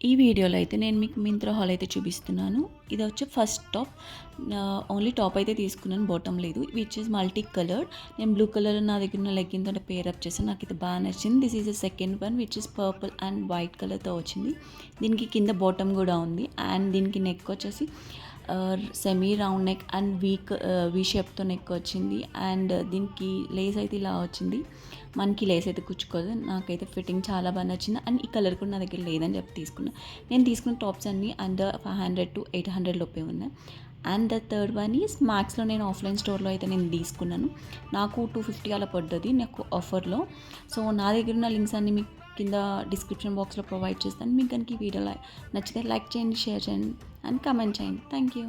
ఈ వీడియోలో అయితే నేను మీకు మింత్రా హాల్ అయితే చూపిస్తున్నాను. ఇది వచ్చి ఫస్ట్ టాప్. ఓన్లీ టాప్ అయితే తీసుకున్నాను, బాటమ్ లేదు. Which is multi coloured. నేను బ్లూ కలర్ నా దగ్గర ఉన్న లెగ్గిన్ తోటి పేర్ అప్ చేశాను. నాకు ఇది బాగా నచ్చింది. This is the second one which is purple and white కలర్తో వచ్చింది. దీనికి కింద బాటమ్ కూడా ఉంది అండ్ దీనికి నెక్ వచ్చేసి semi round neck and V షేప్తో నెక్ వచ్చింది. అండ్ దీనికి లేస్ అయితే ఇలా వచ్చింది. మనకి లేస్ అయితే కుచ్చుకోదు. నాకైతే ఫిట్టింగ్ చాలా బాగా నచ్చింది అండ్ ఈ కలర్ కూడా నా దగ్గర లేదని చెప్పి తీసుకున్నాను. నేను తీసుకున్న టాప్స్ అన్నీ అండర్ 500 to 800 లోపే ఉన్నాయి. And the third one is మ్యాక్స్లో నేను ఆఫ్లైన్ స్టోర్లో అయితే నేను తీసుకున్నాను. నాకు 250 అలా పడ్డది నాకు ఆఫర్లో. సో నా దగ్గర ఉన్న లింక్స్ అన్నీ మీకు కింద డిస్క్రిప్షన్ బాక్స్లో ప్రొవైడ్ చేస్తాను. మీకు కనుక ఈ వీడియో నచ్చితే లైక్ చేయండి, షేర్ చేయండి అండ్ కమెంట్ చేయండి. Thank you.